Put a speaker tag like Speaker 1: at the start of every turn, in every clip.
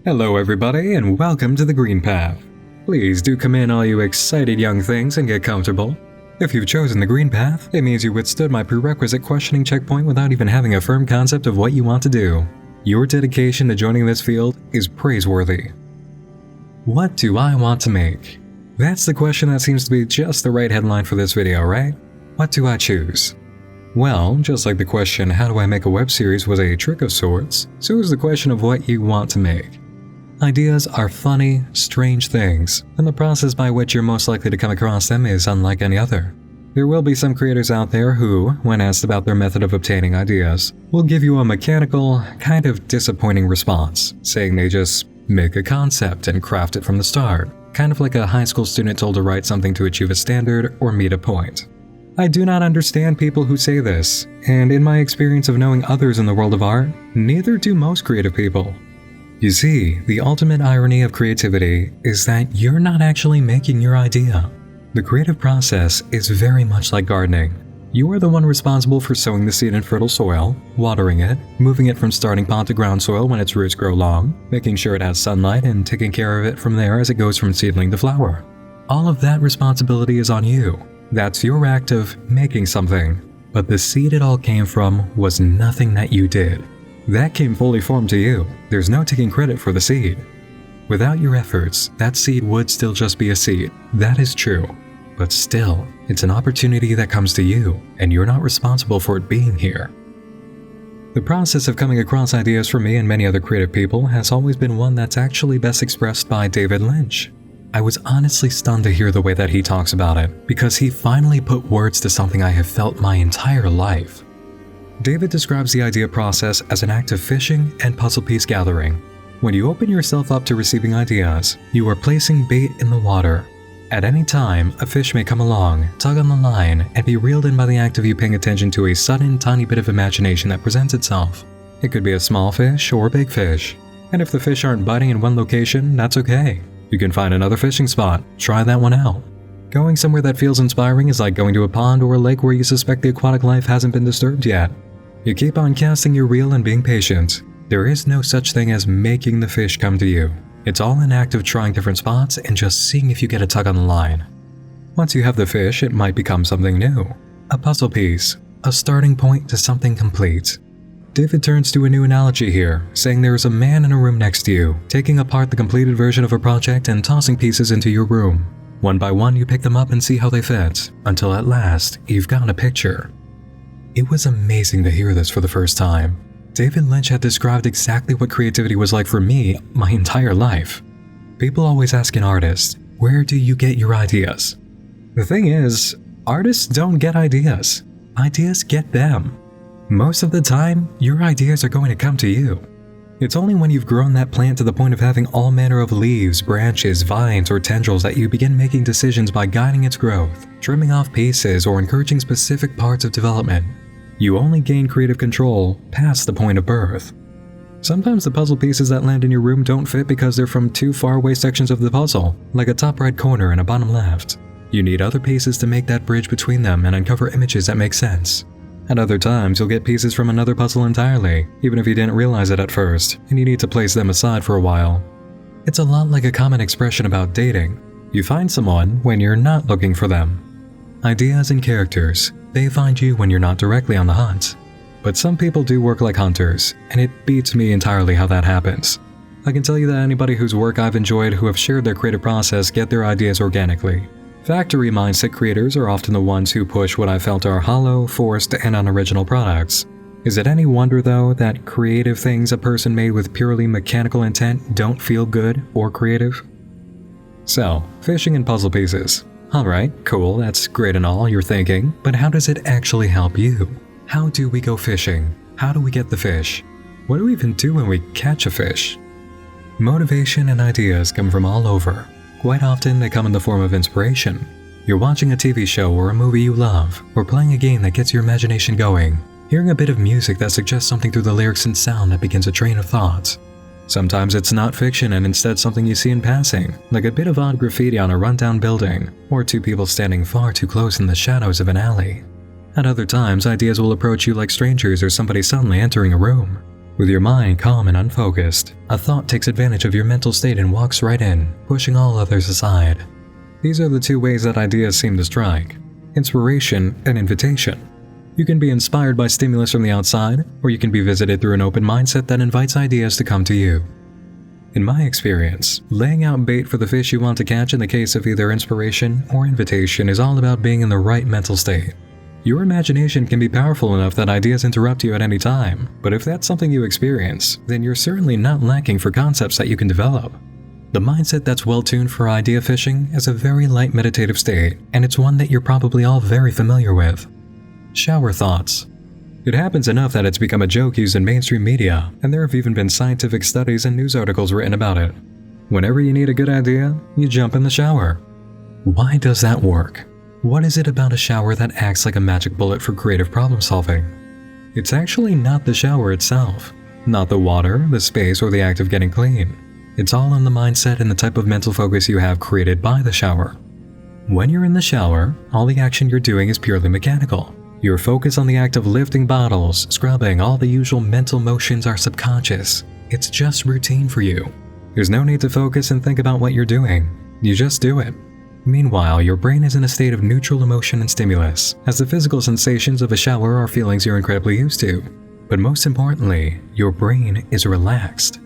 Speaker 1: Hello everybody and welcome to the Green Path. Please do come in all you excited young things and get comfortable. If you've chosen the Green Path, it means you withstood my prerequisite questioning checkpoint without even having a firm concept of what you want to do. Your dedication to joining this field is praiseworthy. What do I want to make? That's the question that seems to be just the right headline for this video, right? What do I choose? Well, just like the question, how do I make a web series was a trick of sorts, so is the question of what you want to make. Ideas are funny, strange things, and the process by which you're most likely to come across them is unlike any other. There will be some creators out there who, when asked about their method of obtaining ideas, will give you a mechanical, kind of disappointing response, saying they just make a concept and craft it from the start, kind of like a high school student told to write something to achieve a standard or meet a point. I do not understand people who say this, and in my experience of knowing others in the world of art, neither do most creative people. You see, the ultimate irony of creativity is that you're not actually making your idea. The creative process is very much like gardening. You are the one responsible for sowing the seed in fertile soil, watering it, moving it from starting pot to ground soil when its roots grow long, making sure it has sunlight, and taking care of it from there as it goes from seedling to flower. All of that responsibility is on you. That's your act of making something. But the seed it all came from was nothing that you did. That came fully formed to you. There's no taking credit for the seed. Without your efforts, that seed would still just be a seed. That is true. But still, it's an opportunity that comes to you, and you're not responsible for it being here. The process of coming across ideas for me and many other creative people has always been one that's actually best expressed by David Lynch. I was honestly stunned to hear the way that he talks about it, because he finally put words to something I have felt my entire life. David describes the idea process as an act of fishing and puzzle piece gathering. When you open yourself up to receiving ideas, you are placing bait in the water. At any time, a fish may come along, tug on the line, and be reeled in by the act of you paying attention to a sudden tiny bit of imagination that presents itself. It could be a small fish or a big fish. And if the fish aren't biting in one location, that's okay. You can find another fishing spot. Try that one out. Going somewhere that feels inspiring is like going to a pond or a lake where you suspect the aquatic life hasn't been disturbed yet. You keep on casting your reel and being patient. There is no such thing as making the fish come to you. It's all an act of trying different spots and just seeing if you get a tug on the line. Once you have the fish, it might become something new. A puzzle piece, a starting point to something complete. David turns to a new analogy here, saying there is a man in a room next to you, taking apart the completed version of a project and tossing pieces into your room. One by one, you pick them up and see how they fit, until at last, you've got a picture. It was amazing to hear this for the first time. David Lynch had described exactly what creativity was like for me my entire life. People always ask an artist, where do you get your ideas? The thing is, artists don't get ideas. Ideas get them. Most of the time, your ideas are going to come to you. It's only when you've grown that plant to the point of having all manner of leaves, branches, vines, or tendrils that you begin making decisions by guiding its growth, trimming off pieces, or encouraging specific parts of development. You only gain creative control past the point of birth. Sometimes the puzzle pieces that land in your room don't fit because they're from two faraway sections of the puzzle, like a top right corner and a bottom left. You need other pieces to make that bridge between them and uncover images that make sense. At other times, you'll get pieces from another puzzle entirely, even if you didn't realize it at first, and you need to place them aside for a while. It's a lot like a common expression about dating. You find someone when you're not looking for them. Ideas and characters, they find you when you're not directly on the hunt. But some people do work like hunters, and it beats me entirely how that happens. I can tell you that anybody whose work I've enjoyed who have shared their creative process get their ideas organically. Factory mindset creators are often the ones who push what I felt are hollow, forced, and unoriginal products. Is it any wonder, though, that creative things a person made with purely mechanical intent don't feel good or creative? So, fishing and puzzle pieces. Alright, cool, that's great and all, you're thinking, but how does it actually help you? How do we go fishing? How do we get the fish? What do we even do when we catch a fish? Motivation and ideas come from all over. Quite often, they come in the form of inspiration. You're watching a TV show or a movie you love, or playing a game that gets your imagination going, hearing a bit of music that suggests something through the lyrics and sound that begins a train of thought. Sometimes it's not fiction and instead something you see in passing, like a bit of odd graffiti on a rundown building, or two people standing far too close in the shadows of an alley. At other times, ideas will approach you like strangers or somebody suddenly entering a room. With your mind calm and unfocused, a thought takes advantage of your mental state and walks right in, pushing all others aside. These are the two ways that ideas seem to strike: inspiration and invitation. You can be inspired by stimulus from the outside, or you can be visited through an open mindset that invites ideas to come to you. In my experience, laying out bait for the fish you want to catch in the case of either inspiration or invitation is all about being in the right mental state. Your imagination can be powerful enough that ideas interrupt you at any time, but if that's something you experience, then you're certainly not lacking for concepts that you can develop. The mindset that's well-tuned for idea fishing is a very light meditative state, and it's one that you're probably all very familiar with. Shower thoughts. It happens enough that it's become a joke used in mainstream media, and there have even been scientific studies and news articles written about it. Whenever you need a good idea, you jump in the shower. Why does that work? What is it about a shower that acts like a magic bullet for creative problem solving? It's actually not the shower itself, not the water, the space, or the act of getting clean. It's all in the mindset and the type of mental focus you have created by the shower. When you're in the shower, all the action you're doing is purely mechanical. Your focus on the act of lifting bottles, scrubbing, all the usual mental motions are subconscious. It's just routine for you. There's no need to focus and think about what you're doing. You just do it. Meanwhile, your brain is in a state of neutral emotion and stimulus, as the physical sensations of a shower are feelings you're incredibly used to. But most importantly, your brain is relaxed.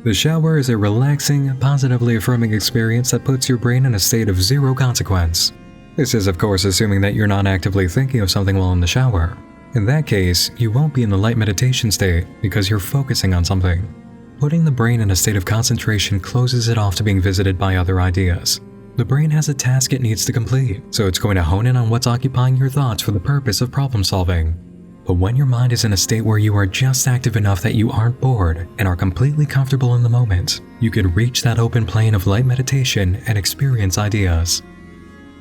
Speaker 1: The shower is a relaxing, positively affirming experience that puts your brain in a state of zero consequence. This is, of course, assuming that you're not actively thinking of something while in the shower. In that case, you won't be in the light meditation state because you're focusing on something. Putting the brain in a state of concentration closes it off to being visited by other ideas. The brain has a task it needs to complete, so it's going to hone in on what's occupying your thoughts for the purpose of problem solving. But when your mind is in a state where you are just active enough that you aren't bored and are completely comfortable in the moment, you could reach that open plane of light meditation and experience ideas.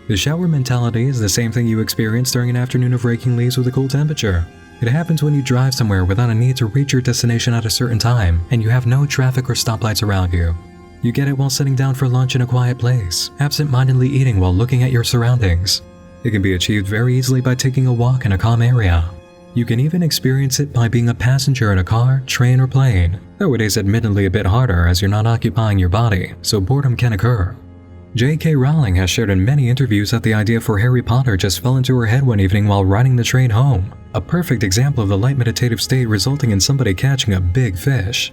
Speaker 1: The shower mentality is the same thing you experience during an afternoon of raking leaves with a cool temperature. It happens when you drive somewhere without a need to reach your destination at a certain time and you have no traffic or stoplights around you. You get it while sitting down for lunch in a quiet place, absent-mindedly eating while looking at your surroundings. It can be achieved very easily by taking a walk in a calm area. You can even experience it by being a passenger in a car, train, or plane, though it is admittedly a bit harder as you're not occupying your body, so boredom can occur. J.K. Rowling has shared in many interviews that the idea for Harry Potter just fell into her head one evening while riding the train home, a perfect example of the light meditative state resulting in somebody catching a big fish.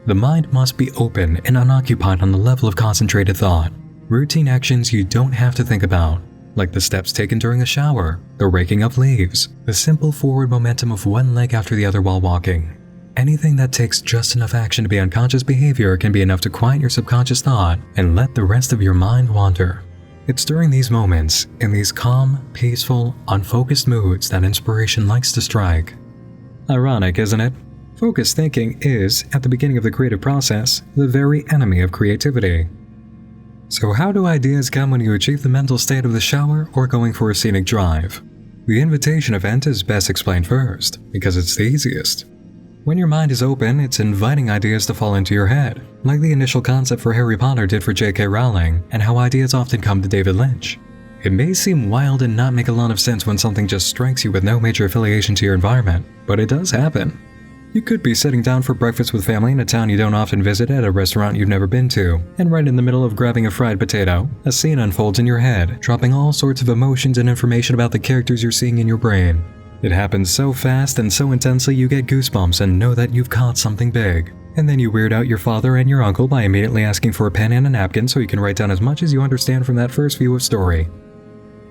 Speaker 1: The mind must be open and unoccupied on the level of concentrated thought. Routine actions you don't have to think about, like the steps taken during a shower, the raking of leaves, the simple forward momentum of one leg after the other while walking. Anything that takes just enough action to be unconscious behavior can be enough to quiet your subconscious thought and let the rest of your mind wander. It's during these moments, in these calm, peaceful, unfocused moods that inspiration likes to strike. Ironic, isn't it? Focused thinking is, at the beginning of the creative process, the very enemy of creativity. So how do ideas come when you achieve the mental state of the shower or going for a scenic drive? The invitation event is best explained first, because it's the easiest. When your mind is open, it's inviting ideas to fall into your head, like the initial concept for Harry Potter did for J.K. Rowling, and how ideas often come to David Lynch. It may seem wild and not make a lot of sense when something just strikes you with no major affiliation to your environment, but it does happen. You could be sitting down for breakfast with family in a town you don't often visit at a restaurant you've never been to, and right in the middle of grabbing a fried potato, a scene unfolds in your head, dropping all sorts of emotions and information about the characters you're seeing in your brain. It happens so fast and so intensely you get goosebumps and know that you've caught something big. And then you weird out your father and your uncle by immediately asking for a pen and a napkin so you can write down as much as you understand from that first view of story.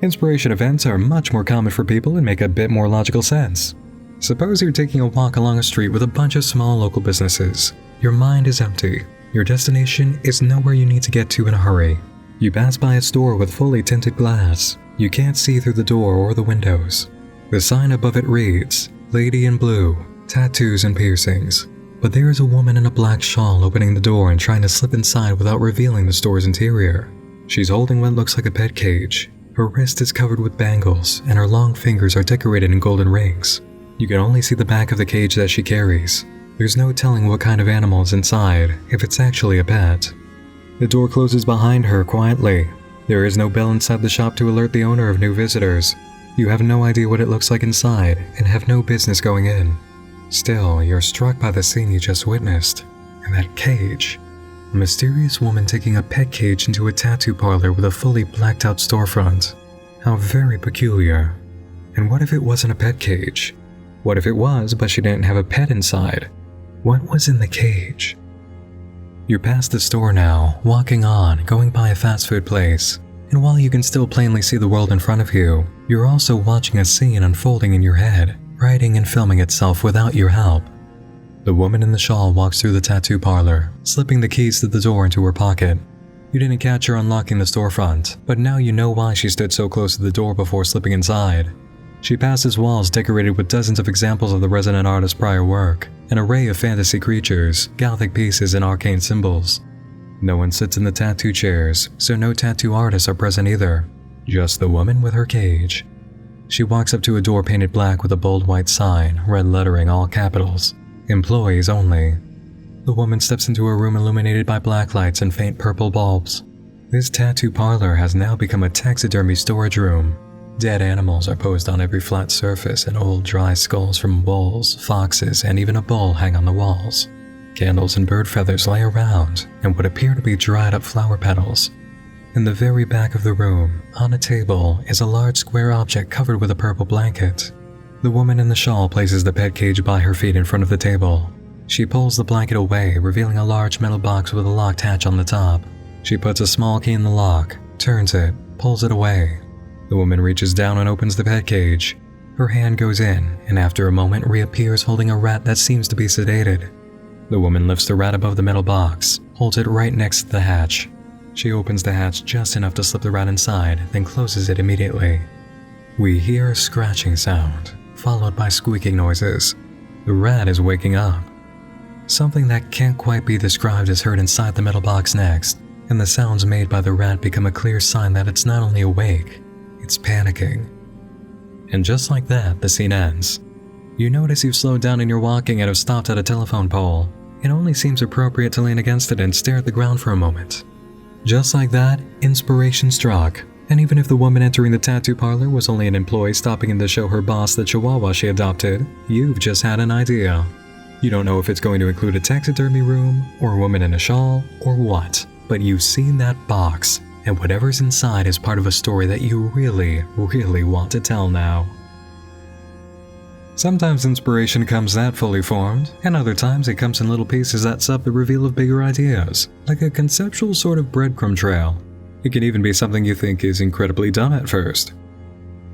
Speaker 1: Inspiration events are much more common for people and make a bit more logical sense. Suppose you're taking a walk along a street with a bunch of small local businesses. Your mind is empty. Your destination is nowhere you need to get to in a hurry. You pass by a store with fully tinted glass. You can't see through the door or the windows. The sign above it reads, "Lady in Blue, Tattoos and Piercings." But there is a woman in a black shawl opening the door and trying to slip inside without revealing the store's interior. She's holding what looks like a pet cage. Her wrist is covered with bangles, and her long fingers are decorated in golden rings. You can only see the back of the cage that she carries. There's no telling what kind of animal is inside, if it's actually a pet. The door closes behind her quietly. There is no bell inside the shop to alert the owner of new visitors. You have no idea what it looks like inside, and have no business going in. Still, you're struck by the scene you just witnessed. In that cage, a mysterious woman taking a pet cage into a tattoo parlor with a fully blacked out storefront. How very peculiar. And what if it wasn't a pet cage? What if it was, but she didn't have a pet inside? What was in the cage? You're past the store now, walking on, going by a fast food place. And while you can still plainly see the world in front of you, you're also watching a scene unfolding in your head, writing and filming itself without your help. The woman in the shawl walks through the tattoo parlor, slipping the keys to the door into her pocket. You didn't catch her unlocking the storefront, but now you know why she stood so close to the door before slipping inside. She passes walls decorated with dozens of examples of the resident artist's prior work, an array of fantasy creatures, gothic pieces, and arcane symbols. No one sits in the tattoo chairs, so no tattoo artists are present either. Just the woman with her cage. She walks up to a door painted black with a bold white sign, red lettering all capitals, "Employees only." The woman steps into a room illuminated by black lights and faint purple bulbs. This tattoo parlor has now become a taxidermy storage room. Dead animals are posed on every flat surface, and old dry skulls from wolves, foxes, and even a bull hang on the walls. Candles and bird feathers lay around, and what appear to be dried up flower petals. In the very back of the room, on a table, is a large square object covered with a purple blanket. The woman in the shawl places the pet cage by her feet in front of the table. She pulls the blanket away, revealing a large metal box with a locked hatch on the top. She puts a small key in the lock, turns it, pulls it away. The woman reaches down and opens the pet cage. Her hand goes in, and after a moment reappears holding a rat that seems to be sedated. The woman lifts the rat above the metal box, holds it right next to the hatch. She opens the hatch just enough to slip the rat inside, then closes it immediately. We hear a scratching sound, followed by squeaking noises. The rat is waking up. Something that can't quite be described is heard inside the metal box next, and the sounds made by the rat become a clear sign that it's not only awake, it's panicking. And just like that, the scene ends. You notice you've slowed down in your walking and have stopped at a telephone pole. It only seems appropriate to lean against it and stare at the ground for a moment. Just like that, inspiration struck. And even if the woman entering the tattoo parlor was only an employee stopping in to show her boss the chihuahua she adopted, you've just had an idea. You don't know if it's going to include a taxidermy room, or a woman in a shawl, or what, but you've seen that box, and whatever's inside is part of a story that you really, really want to tell now. Sometimes inspiration comes that fully formed, and other times it comes in little pieces that sub the reveal of bigger ideas, like a conceptual sort of breadcrumb trail. It can even be something you think is incredibly dumb at first.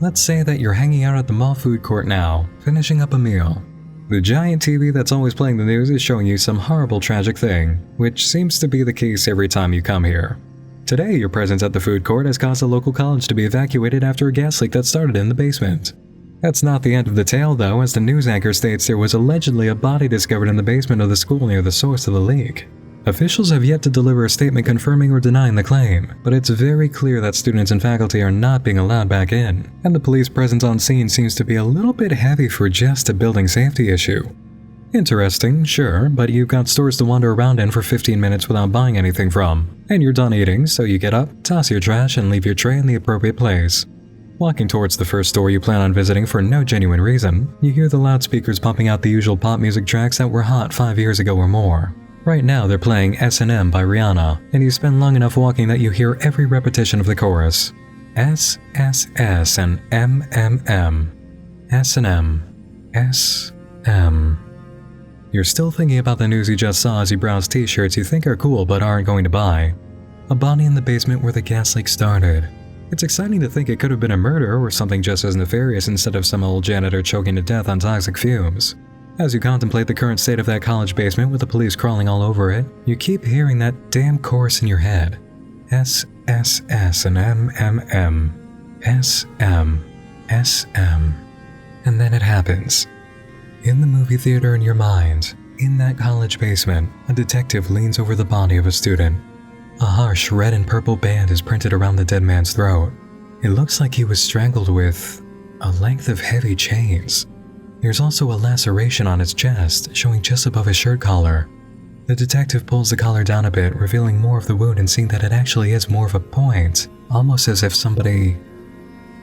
Speaker 1: Let's say that you're hanging out at the mall food court now, finishing up a meal. The giant TV that's always playing the news is showing you some horrible tragic thing, which seems to be the case every time you come here. Today, your presence at the food court has caused a local college to be evacuated after a gas leak that started in the basement. That's not the end of the tale though, as the news anchor states there was allegedly a body discovered in the basement of the school near the source of the leak. Officials have yet to deliver a statement confirming or denying the claim, but it's very clear that students and faculty are not being allowed back in, and the police presence on scene seems to be a little bit heavy for just a building safety issue. Interesting, sure, but you've got stores to wander around in for 15 minutes without buying anything from, and you're done eating, so you get up, toss your trash, and leave your tray in the appropriate place. Walking towards the first store you plan on visiting for no genuine reason, you hear the loudspeakers pumping out the usual pop music tracks that were hot 5 years ago or more. Right now they're playing S&M by Rihanna, and you spend long enough walking that you hear every repetition of the chorus. S, S, S, and M, M, M. S&M. S, M. You're still thinking about the news you just saw as you browse t-shirts you think are cool but aren't going to buy. A body in the basement where the gas leak started. It's exciting to think it could have been a murder or something just as nefarious instead of some old janitor choking to death on toxic fumes. As you contemplate the current state of that college basement with the police crawling all over it, you keep hearing that damn chorus in your head. S, S, S, and M, M, M. S, M, S, M. And then it happens. In the movie theater in your mind, in that college basement, a detective leans over the body of a student. A harsh red and purple band is printed around the dead man's throat. It looks like he was strangled with a length of heavy chains. There's also a laceration on his chest, showing just above his shirt collar. The detective pulls the collar down a bit, revealing more of the wound and seeing that it actually is more of a point, almost as if somebody...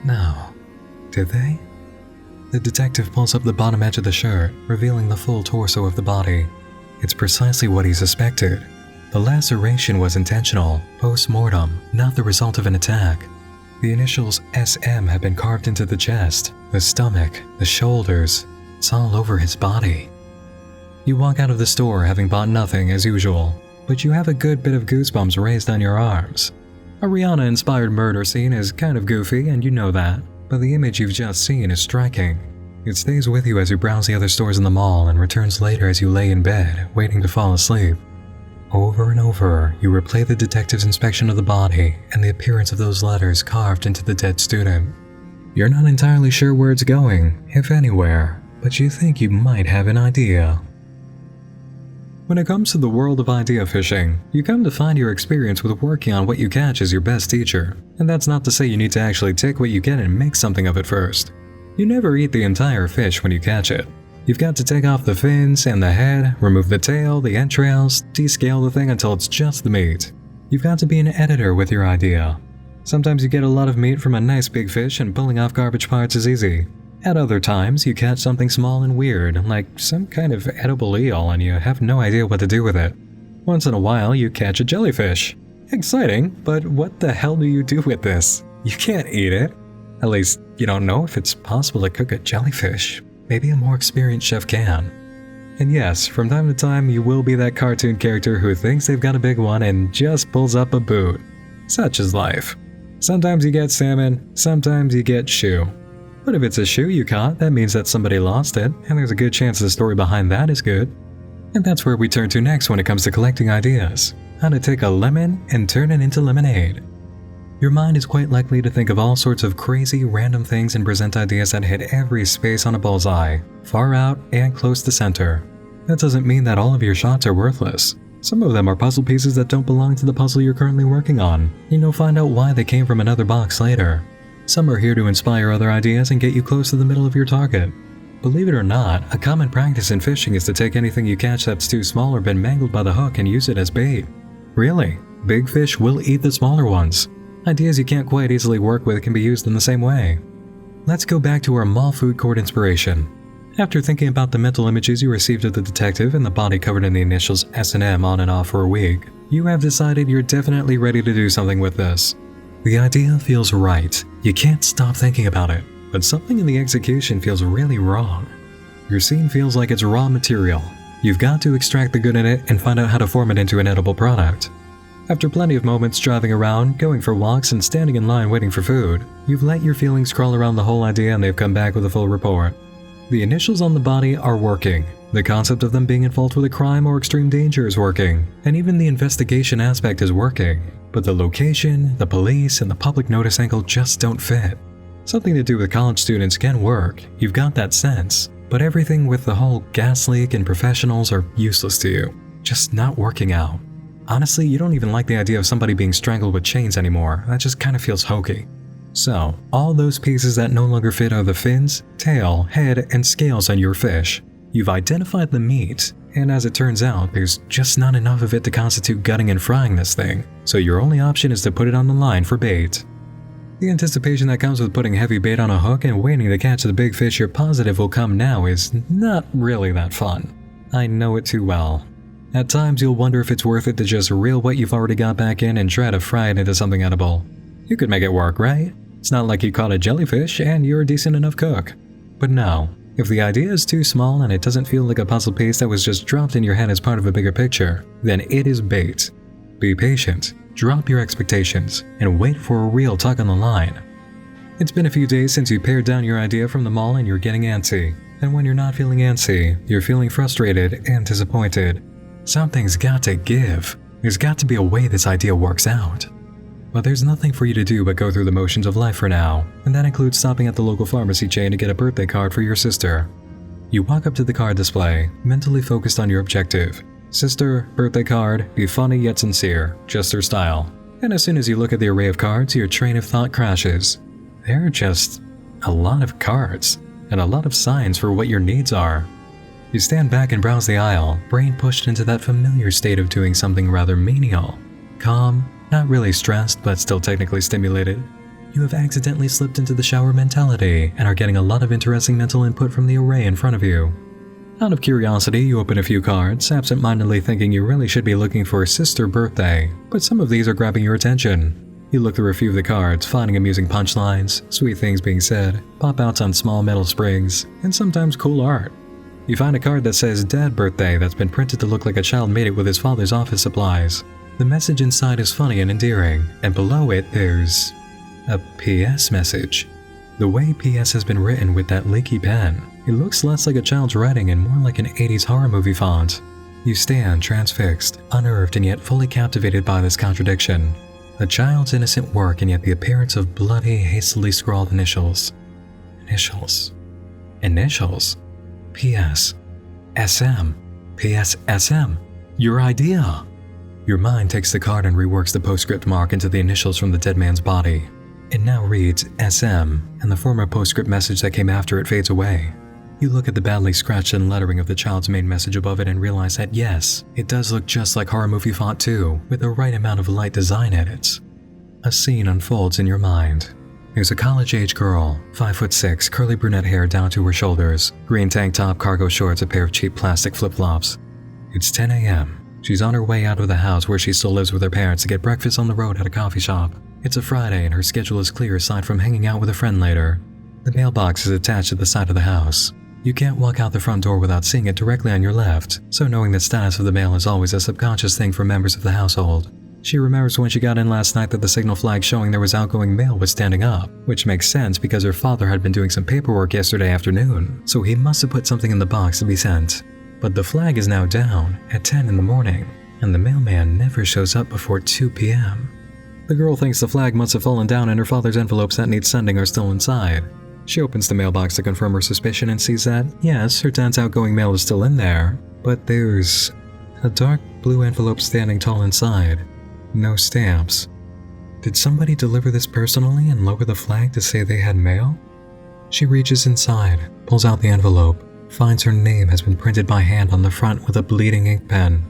Speaker 1: No. Did they? The detective pulls up the bottom edge of the shirt, revealing the full torso of the body. It's precisely what he suspected. The laceration was intentional, post-mortem, not the result of an attack. The initials SM had been carved into the chest, the stomach, the shoulders. It's all over his body. You walk out of the store having bought nothing as usual, but you have a good bit of goosebumps raised on your arms. A Rihanna-inspired murder scene is kind of goofy, and you know that, but the image you've just seen is striking. It stays with you as you browse the other stores in the mall and returns later as you lay in bed, waiting to fall asleep. Over and over, you replay the detective's inspection of the body and the appearance of those letters carved into the dead student. You're not entirely sure where it's going, if anywhere, but you think you might have an idea. When it comes to the world of idea fishing, you come to find your experience with working on what you catch is your best teacher, and that's not to say you need to actually take what you get and make something of it first. You never eat the entire fish when you catch it. You've got to take off the fins and the head, remove the tail, the entrails, descale the thing until it's just the meat. You've got to be an editor with your idea. Sometimes you get a lot of meat from a nice big fish and pulling off garbage parts is easy. At other times, you catch something small and weird, like some kind of edible eel, and you have no idea what to do with it. Once in a while, you catch a jellyfish. Exciting, but what the hell do you do with this? You can't eat it. At least, you don't know if it's possible to cook a jellyfish. Maybe a more experienced chef can. And yes, from time to time, you will be that cartoon character who thinks they've got a big one and just pulls up a boot. Such is life. Sometimes you get salmon, sometimes you get shoe. But if it's a shoe you caught, that means that somebody lost it, and there's a good chance the story behind that is good. And that's where we turn to next when it comes to collecting ideas. How to take a lemon and turn it into lemonade. Your mind is quite likely to think of all sorts of crazy, random things and present ideas that hit every space on a bullseye, far out and close to center. That doesn't mean that all of your shots are worthless. Some of them are puzzle pieces that don't belong to the puzzle you're currently working on, and you'll find out why they came from another box later. Some are here to inspire other ideas and get you close to the middle of your target. Believe it or not, a common practice in fishing is to take anything you catch that's too small or been mangled by the hook and use it as bait. Really, big fish will eat the smaller ones. Ideas you can't quite easily work with can be used in the same way. Let's go back to our mall food court inspiration. After thinking about the mental images you received of the detective and the body covered in the initials S&M on and off for a week, you have decided you're definitely ready to do something with this. The idea feels right. You can't stop thinking about it, but something in the execution feels really wrong. Your scene feels like it's raw material. You've got to extract the good in it and find out how to form it into an edible product. After plenty of moments driving around, going for walks, and standing in line waiting for food, you've let your feelings crawl around the whole idea and they've come back with a full report. The initials on the body are working. The concept of them being involved with a crime or extreme danger is working, and even the investigation aspect is working. But the location, the police, and the public notice angle just don't fit. Something to do with college students can work, you've got that sense, but everything with the whole gas leak and professionals are useless to you. Just not working out. Honestly, you don't even like the idea of somebody being strangled with chains anymore. That just kind of feels hokey. So, all those pieces that no longer fit are the fins, tail, head, and scales on your fish. You've identified the meat, and as it turns out, there's just not enough of it to constitute gutting and frying this thing, so your only option is to put it on the line for bait. The anticipation that comes with putting heavy bait on a hook and waiting to catch the big fish you're positive will come now is not really that fun. I know it too well. At times you'll wonder if it's worth it to just reel what you've already got back in and try to fry it into something edible. You could make it work, right? It's not like you caught a jellyfish and you're a decent enough cook. But no, if the idea is too small and it doesn't feel like a puzzle piece that was just dropped in your head as part of a bigger picture, then it is bait. Be patient, drop your expectations, and wait for a real tug on the line. It's been a few days since you pared down your idea from the mall and you're getting antsy. And when you're not feeling antsy, you're feeling frustrated and disappointed. Something's got to give. There's got to be a way this idea works out. But there's nothing for you to do but go through the motions of life for now, and that includes stopping at the local pharmacy chain to get a birthday card for your sister. You walk up to the card display, mentally focused on your objective. Sister, birthday card, be funny yet sincere, just her style. And as soon as you look at the array of cards, your train of thought crashes. There are just a lot of cards, and a lot of signs for what your needs are. You stand back and browse the aisle, brain pushed into that familiar state of doing something rather menial. Calm, not really stressed, but still technically stimulated. You have accidentally slipped into the shower mentality and are getting a lot of interesting mental input from the array in front of you. Out of curiosity, you open a few cards, absent-mindedly thinking you really should be looking for a sister birthday, but some of these are grabbing your attention. You look through a few of the cards, finding amusing punchlines, sweet things being said, pop-outs on small metal springs, and sometimes cool art. You find a card that says Dad Birthday that's been printed to look like a child made it with his father's office supplies. The message inside is funny and endearing, and below it there's a PS message. The way PS has been written with that leaky pen, it looks less like a child's writing and more like an 80s horror movie font. You stand transfixed, unnerved and yet fully captivated by this contradiction. A child's innocent work and yet the appearance of bloody, hastily scrawled initials. Initials. PS. SM. PS SM. Your idea. Your mind takes the card and reworks the postscript mark into the initials from the dead man's body. It now reads SM, and the former postscript message that came after it fades away. You look at the badly scratched in lettering of the child's main message above it and realize that yes, it does look just like horror movie font too, with the right amount of light design edits. A scene unfolds in your mind. There's a college-age girl, 5'6", curly brunette hair down to her shoulders, green tank top, cargo shorts, a pair of cheap plastic flip-flops. It's 10 a.m. She's on her way out of the house where she still lives with her parents to get breakfast on the road at a coffee shop. It's a Friday and her schedule is clear aside from hanging out with a friend later. The mailbox is attached to the side of the house. You can't walk out the front door without seeing it directly on your left, so knowing the status of the mail is always a subconscious thing for members of the household. She remembers when she got in last night that the signal flag showing there was outgoing mail was standing up, which makes sense because her father had been doing some paperwork yesterday afternoon, so he must have put something in the box to be sent. But the flag is now down at 10 in the morning, and the mailman never shows up before 2 p.m. The girl thinks the flag must have fallen down and her father's envelopes that need sending are still inside. She opens the mailbox to confirm her suspicion and sees that, yes, her dad's outgoing mail is still in there, but there's a dark blue envelope standing tall inside. No stamps. Did somebody deliver this personally and lower the flag to say they had mail? She reaches inside, pulls out the envelope, finds her name has been printed by hand on the front with a bleeding ink pen.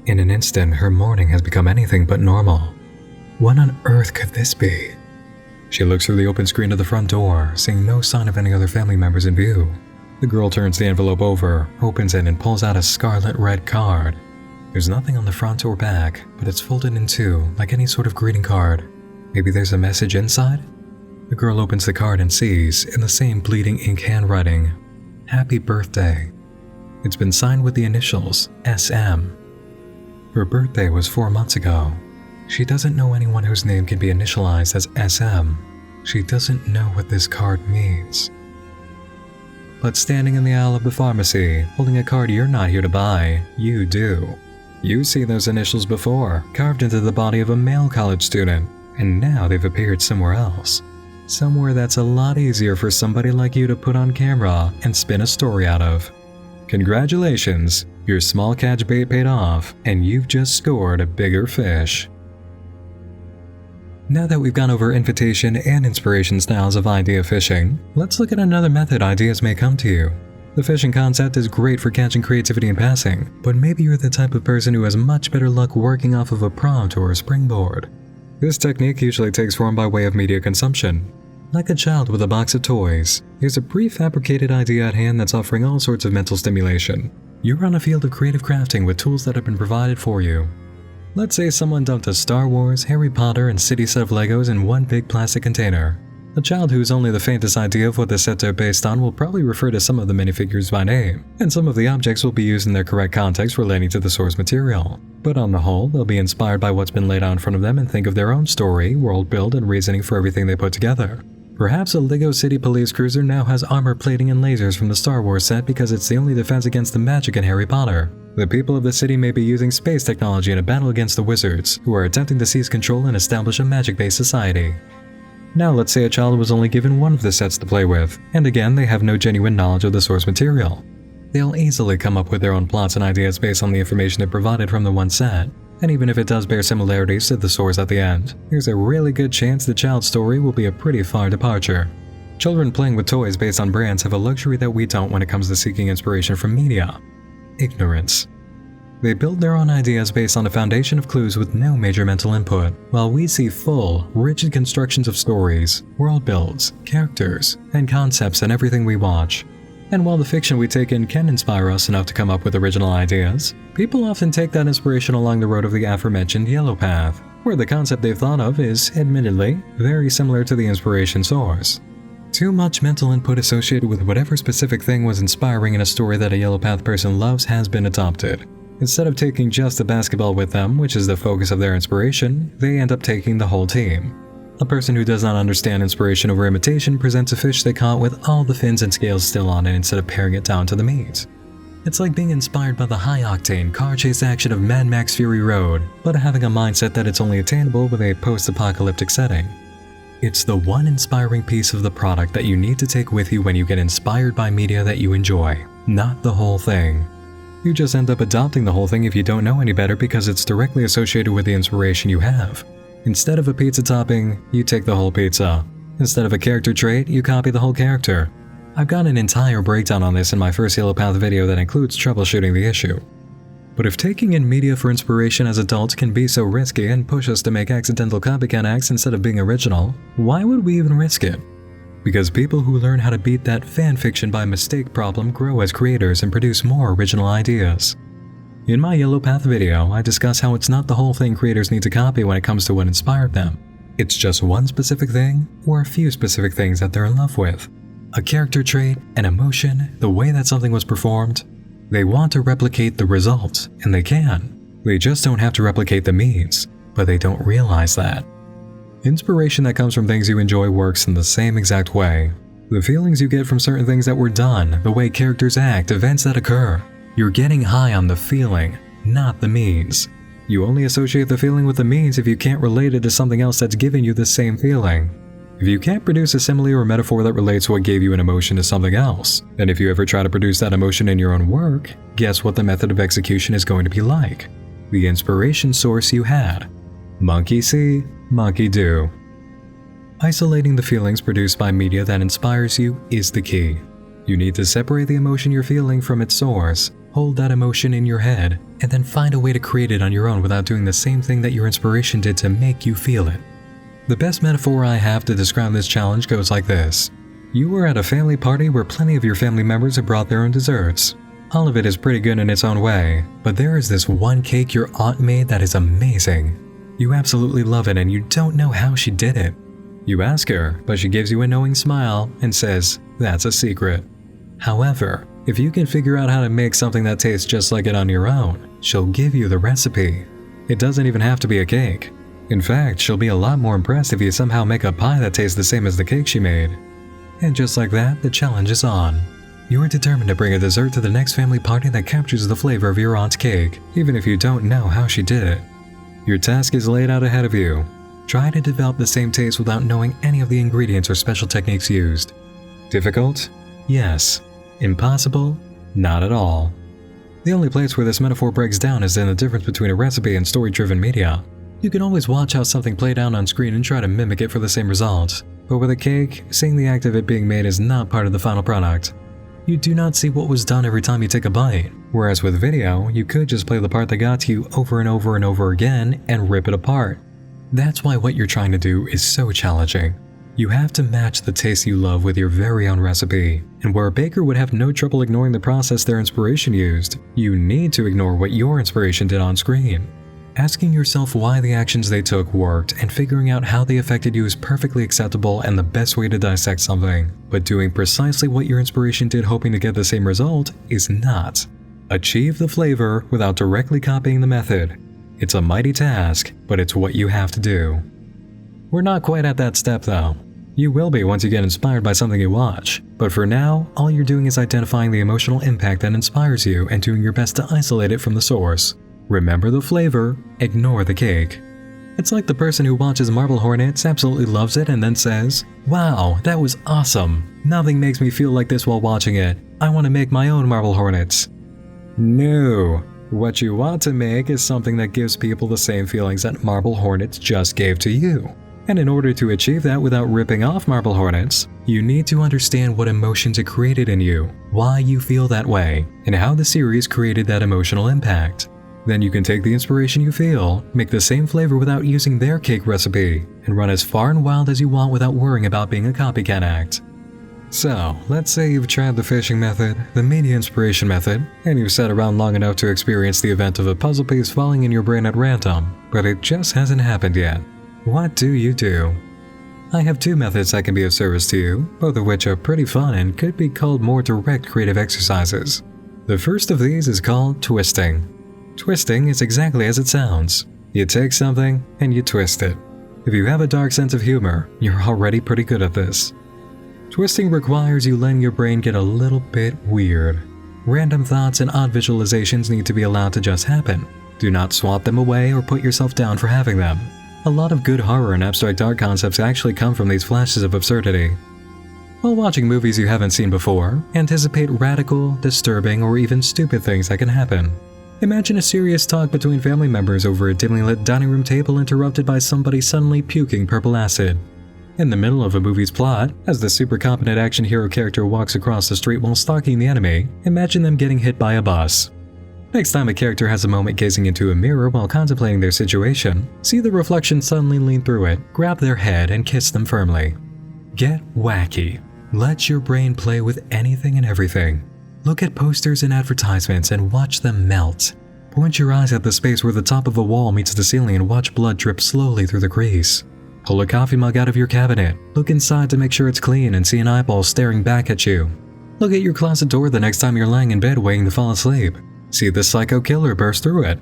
Speaker 1: In an instant, her morning has become anything but normal. What on earth could this be? She looks through the open screen of the front door, seeing no sign of any other family members in view. The girl turns the envelope over, opens it, and pulls out a scarlet red card. There's nothing on the front or back, but it's folded in two, like any sort of greeting card. Maybe there's a message inside? The girl opens the card and sees, in the same bleeding ink handwriting, Happy Birthday. It's been signed with the initials, SM. Her birthday was 4 months ago. She doesn't know anyone whose name can be initialized as SM. She doesn't know what this card means. But standing in the aisle of the pharmacy, holding a card you're not here to buy, you do. You see those initials before, carved into the body of a male college student, and now they've appeared somewhere else. Somewhere that's a lot easier for somebody like you to put on camera and spin a story out of. Congratulations, your small catch bait paid off, and you've just scored a bigger fish. Now that we've gone over invitation and inspiration styles of idea fishing, let's look at another method ideas may come to you. The fishing concept is great for catching creativity in passing, but maybe you're the type of person who has much better luck working off of a prompt or a springboard. This technique usually takes form by way of media consumption. Like a child with a box of toys, here's a prefabricated idea at hand that's offering all sorts of mental stimulation. You're on a field of creative crafting with tools that have been provided for you. Let's say someone dumped a Star Wars, Harry Potter, and city set of Legos in one big plastic container. A child who's only the faintest idea of what the sets are based on will probably refer to some of the minifigures by name, and some of the objects will be used in their correct context relating to the source material. But on the whole, they'll be inspired by what's been laid out in front of them and think of their own story, world build, and reasoning for everything they put together. Perhaps a LEGO City Police Cruiser now has armor plating and lasers from the Star Wars set because it's the only defense against the magic in Harry Potter. The people of the city may be using space technology in a battle against the wizards, who are attempting to seize control and establish a magic-based society. Now let's say a child was only given one of the sets to play with, and again they have no genuine knowledge of the source material. They'll easily come up with their own plots and ideas based on the information they're provided from the one set, and even if it does bear similarities to the source at the end, there's a really good chance the child's story will be a pretty far departure. Children playing with toys based on brands have a luxury that we don't when it comes to seeking inspiration from media: ignorance. They build their own ideas based on a foundation of clues with no major mental input, while we see full, rigid constructions of stories, world builds, characters, and concepts in everything we watch. And while the fiction we take in can inspire us enough to come up with original ideas, people often take that inspiration along the road of the aforementioned yellow path, where the concept they've thought of is, admittedly, very similar to the inspiration source. Too much mental input associated with whatever specific thing was inspiring in a story that a yellow path person loves has been adopted. Instead of taking just the basketball with them, which is the focus of their inspiration, they end up taking the whole team. A person who does not understand inspiration over imitation presents a fish they caught with all the fins and scales still on it instead of paring it down to the meat. It's like being inspired by the high-octane car chase action of Mad Max Fury Road, but having a mindset that it's only attainable with a post-apocalyptic setting. It's the one inspiring piece of the product that you need to take with you when you get inspired by media that you enjoy, not the whole thing. You just end up adopting the whole thing if you don't know any better because it's directly associated with the inspiration you have. Instead of a pizza topping, you take the whole pizza. Instead of a character trait, you copy the whole character. I've got an entire breakdown on this in my first Yellow Path video that includes troubleshooting the issue. But if taking in media for inspiration as adults can be so risky and push us to make accidental copycat acts instead of being original, why would we even risk it? Because people who learn how to beat that fanfiction by mistake problem grow as creators and produce more original ideas. In my Yellow Path video, I discuss how it's not the whole thing creators need to copy when it comes to what inspired them. It's just one specific thing, or a few specific things that they're in love with. A character trait, an emotion, the way that something was performed. They want to replicate the results, and they can. They just don't have to replicate the means, but they don't realize that. Inspiration that comes from things you enjoy works in the same exact way. The feelings you get from certain things that were done, the way characters act, events that occur. You're getting high on the feeling, not the means. You only associate the feeling with the means if you can't relate it to something else that's giving you the same feeling. If you can't produce a simile or metaphor that relates what gave you an emotion to something else, then if you ever try to produce that emotion in your own work, guess what the method of execution is going to be like? The inspiration source you had. Monkey see, monkey do. Isolating the feelings produced by media that inspires you is the key. You need to separate the emotion you're feeling from its source, hold that emotion in your head, and then find a way to create it on your own without doing the same thing that your inspiration did to make you feel it. The best metaphor I have to describe this challenge goes like this. You were at a family party where plenty of your family members have brought their own desserts. All of it is pretty good in its own way, but there is this one cake your aunt made that is amazing. You absolutely love it and you don't know how she did it. You ask her, but she gives you a knowing smile and says, "That's a secret." However, if you can figure out how to make something that tastes just like it on your own, she'll give you the recipe. It doesn't even have to be a cake. In fact, she'll be a lot more impressed if you somehow make a pie that tastes the same as the cake she made. And just like that, the challenge is on. You are determined to bring a dessert to the next family party that captures the flavor of your aunt's cake, even if you don't know how she did it. Your task is laid out ahead of you. Try to develop the same taste without knowing any of the ingredients or special techniques used. Difficult? Yes. Impossible? Not at all. The only place where this metaphor breaks down is in the difference between a recipe and story-driven media. You can always watch how something played out on screen and try to mimic it for the same results. But with a cake, seeing the act of it being made is not part of the final product. You do not see what was done every time you take a bite, whereas with video, you could just play the part that got to you over and over and over again and rip it apart. That's why what you're trying to do is so challenging. You have to match the taste you love with your very own recipe, and where a baker would have no trouble ignoring the process their inspiration used, you need to ignore what your inspiration did on screen. Asking yourself why the actions they took worked and figuring out how they affected you is perfectly acceptable and the best way to dissect something, but doing precisely what your inspiration did hoping to get the same result is not. Achieve the flavor without directly copying the method. It's a mighty task, but it's what you have to do. We're not quite at that step though. You will be once you get inspired by something you watch, but for now, all you're doing is identifying the emotional impact that inspires you and doing your best to isolate it from the source. Remember the flavor, ignore the cake. It's like the person who watches Marble Hornets absolutely loves it and then says, "Wow, that was awesome. Nothing makes me feel like this while watching it. I want to make my own Marble Hornets." No. What you want to make is something that gives people the same feelings that Marble Hornets just gave to you. And in order to achieve that without ripping off Marble Hornets, you need to understand what emotions it created in you, why you feel that way, and how the series created that emotional impact. Then you can take the inspiration you feel, make the same flavor without using their cake recipe, and run as far and wild as you want without worrying about being a copycat act. So, let's say you've tried the fishing method, the media inspiration method, and you've sat around long enough to experience the event of a puzzle piece falling in your brain at random, but it just hasn't happened yet. What do you do? I have two methods that can be of service to you, both of which are pretty fun and could be called more direct creative exercises. The first of these is called twisting. Twisting is exactly as it sounds. You take something and you twist it. If you have a dark sense of humor, you're already pretty good at this. Twisting requires you letting your brain get a little bit weird. Random thoughts and odd visualizations need to be allowed to just happen. Do not swat them away or put yourself down for having them. A lot of good horror and abstract art concepts actually come from these flashes of absurdity. While watching movies you haven't seen before, anticipate radical, disturbing, or even stupid things that can happen. Imagine a serious talk between family members over a dimly lit dining room table interrupted by somebody suddenly puking purple acid. In the middle of a movie's plot, as the super competent action hero character walks across the street while stalking the enemy, imagine them getting hit by a bus. Next time a character has a moment gazing into a mirror while contemplating their situation, see the reflection suddenly lean through it, grab their head, and kiss them firmly. Get wacky. Let your brain play with anything and everything. Look at posters and advertisements and watch them melt. Point your eyes at the space where the top of a wall meets the ceiling and watch blood drip slowly through the crease. Pull a coffee mug out of your cabinet, look inside to make sure it's clean and see an eyeball staring back at you. Look at your closet door the next time you're lying in bed waiting to fall asleep. See the psycho killer burst through it.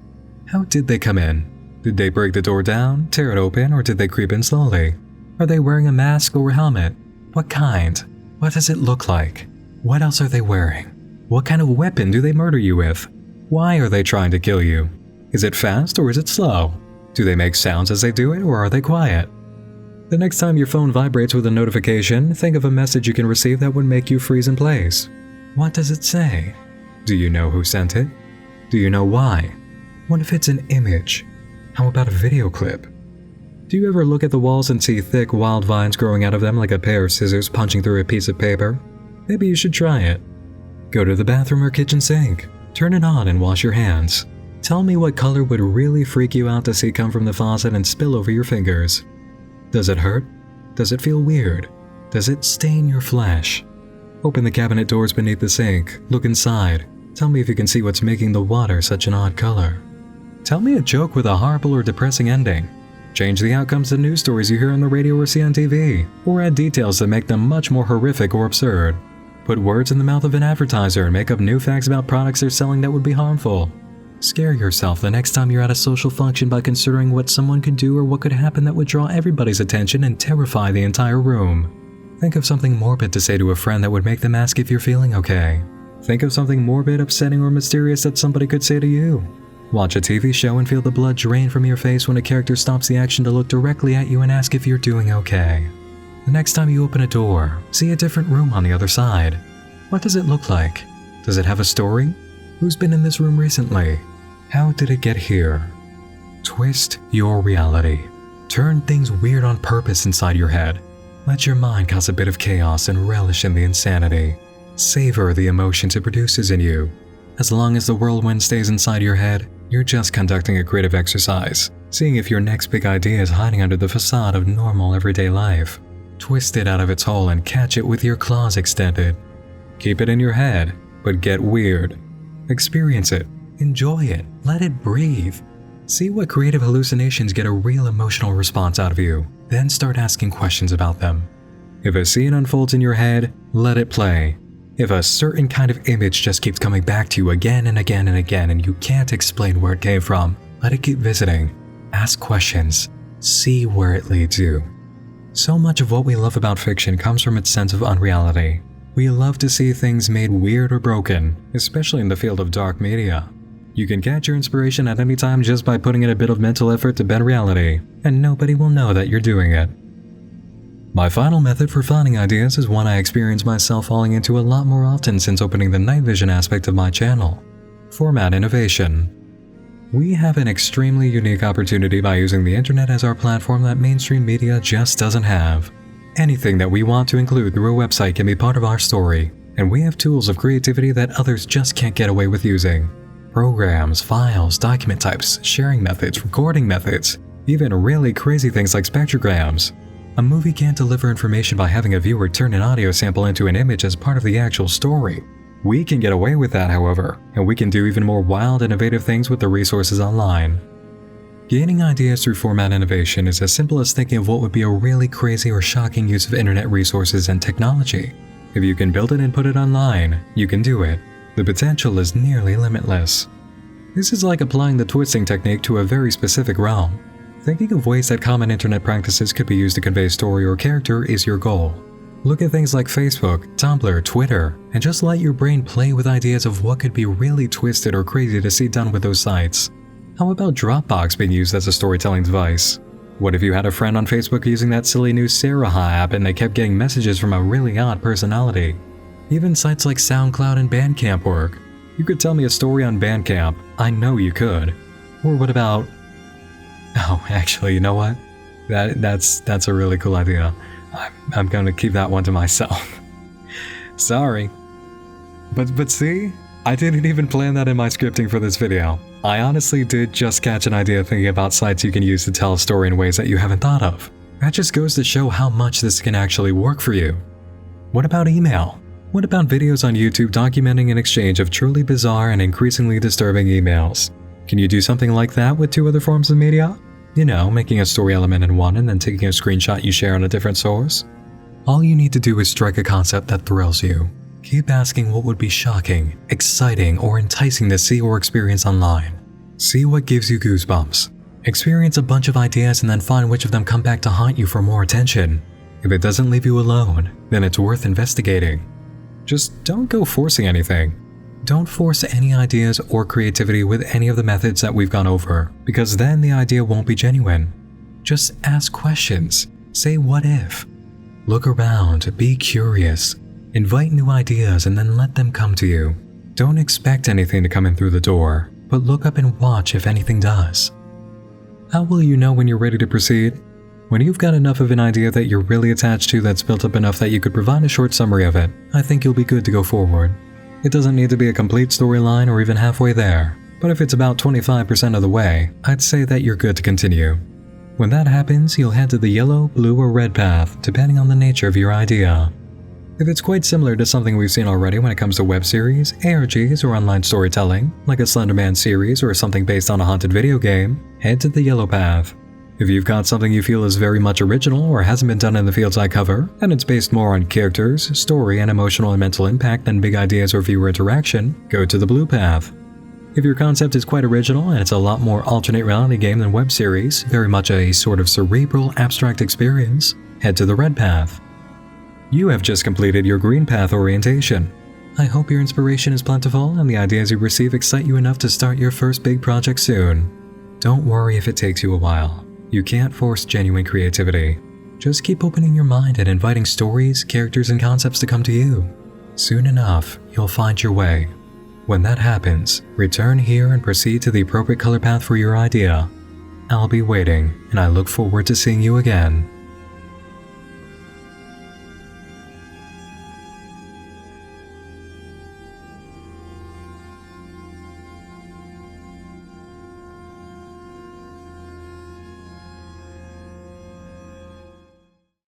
Speaker 1: How did they come in? Did they break the door down, tear it open, or did they creep in slowly? Are they wearing a mask or a helmet? What kind? What does it look like? What else are they wearing? What kind of weapon do they murder you with? Why are they trying to kill you? Is it fast or is it slow? Do they make sounds as they do it or are they quiet? The next time your phone vibrates with a notification, think of a message you can receive that would make you freeze in place. What does it say? Do you know who sent it? Do you know why? What if it's an image? How about a video clip? Do you ever look at the walls and see thick, wild vines growing out of them like a pair of scissors punching through a piece of paper? Maybe you should try it. Go to the bathroom or kitchen sink. Turn it on and wash your hands. Tell me what color would really freak you out to see come from the faucet and spill over your fingers. Does it hurt? Does it feel weird? Does it stain your flesh? Open the cabinet doors beneath the sink. Look inside. Tell me if you can see what's making the water such an odd color. Tell me a joke with a horrible or depressing ending. Change the outcomes to news stories you hear on the radio or see on TV, or add details that make them much more horrific or absurd. Put words in the mouth of an advertiser and make up new facts about products they're selling that would be harmful. Scare yourself the next time you're at a social function by considering what someone could do or what could happen that would draw everybody's attention and terrify the entire room. Think of something morbid to say to a friend that would make them ask if you're feeling okay. Think of something morbid, upsetting, or mysterious that somebody could say to you. Watch a TV show and feel the blood drain from your face when a character stops the action to look directly at you and ask if you're doing okay. The next time you open a door, see a different room on the other side. What does it look like? Does it have a story? Who's been in this room recently? How did it get here? Twist your reality. Turn things weird on purpose inside your head. Let your mind cause a bit of chaos and relish in the insanity. Savor the emotions it produces in you. As long as the whirlwind stays inside your head, you're just conducting a creative exercise, seeing if your next big idea is hiding under the facade of normal everyday life. Twist it out of its hole and catch it with your claws extended. Keep it in your head, but get weird. Experience it. Enjoy it. Let it breathe. See what creative hallucinations get a real emotional response out of you, then start asking questions about them. If a scene unfolds in your head, let it play. If a certain kind of image just keeps coming back to you again and again and again and you can't explain where it came from, let it keep visiting. Ask questions. See where it leads you. So much of what we love about fiction comes from its sense of unreality. We love to see things made weird or broken, especially in the field of dark media. You can catch your inspiration at any time just by putting in a bit of mental effort to bend reality, and nobody will know that you're doing it. My final method for finding ideas is one I experience myself falling into a lot more often since opening the night vision aspect of my channel: format innovation. We have an extremely unique opportunity by using the internet as our platform that mainstream media just doesn't have. Anything that we want to include through a website can be part of our story, and we have tools of creativity that others just can't get away with using. Programs, files, document types, sharing methods, recording methods, even really crazy things like spectrograms. A movie can't deliver information by having a viewer turn an audio sample into an image as part of the actual story. We can get away with that, however, and we can do even more wild, innovative things with the resources online. Gaining ideas through format innovation is as simple as thinking of what would be a really crazy or shocking use of internet resources and technology. If you can build it and put it online, you can do it. The potential is nearly limitless. This is like applying the twisting technique to a very specific realm. Thinking of ways that common internet practices could be used to convey story or character is your goal. Look at things like Facebook, Tumblr, Twitter, and just let your brain play with ideas of what could be really twisted or crazy to see done with those sites. How about Dropbox being used as a storytelling device? What if you had a friend on Facebook using that silly new Sarah app and they kept getting messages from a really odd personality? Even sites like SoundCloud and Bandcamp work. You could tell me a story on Bandcamp. I know you could. Or what about... Oh, actually, you know what? That's a really cool idea. I'm going to keep that one to myself. Sorry. But see? I didn't even plan that in my scripting for this video. I honestly did just catch an idea thinking about sites you can use to tell a story in ways that you haven't thought of. That just goes to show how much this can actually work for you. What about email? What about videos on YouTube documenting an exchange of truly bizarre and increasingly disturbing emails? Can you do something like that with 2 other forms of media? You know, making a story element in one and then taking a screenshot you share on a different source? All you need to do is strike a concept that thrills you. Keep asking what would be shocking, exciting, or enticing to see or experience online. See what gives you goosebumps. Experience a bunch of ideas and then find which of them come back to haunt you for more attention. If it doesn't leave you alone, then it's worth investigating. Just don't go forcing anything. Don't force any ideas or creativity with any of the methods that we've gone over, because then the idea won't be genuine. Just ask questions. Say what if. Look around, be curious. Invite new ideas and then let them come to you. Don't expect anything to come in through the door, but look up and watch if anything does. How will you know when you're ready to proceed? When you've got enough of an idea that you're really attached to that's built up enough that you could provide a short summary of it, I think you'll be good to go forward. It doesn't need to be a complete storyline or even halfway there, but if it's about 25% of the way, I'd say that you're good to continue. When that happens, you'll head to the yellow, blue, or red path, depending on the nature of your idea. If it's quite similar to something we've seen already when it comes to web series, ARGs, or online storytelling, like a Slender Man series or something based on a haunted video game, head to the yellow path. If you've got something you feel is very much original or hasn't been done in the fields I cover, and it's based more on characters, story, and emotional and mental impact than big ideas or viewer interaction, go to the blue path. If your concept is quite original and it's a lot more alternate reality game than web series, very much a sort of cerebral, abstract experience, head to the red path. You have just completed your green path orientation. I hope your inspiration is plentiful and the ideas you receive excite you enough to start your first big project soon. Don't worry if it takes you a while. You can't force genuine creativity. Just keep opening your mind and inviting stories, characters, and concepts to come to you. Soon enough, you'll find your way. When that happens, return here and proceed to the appropriate color path for your idea. I'll be waiting, and I look forward to seeing you again.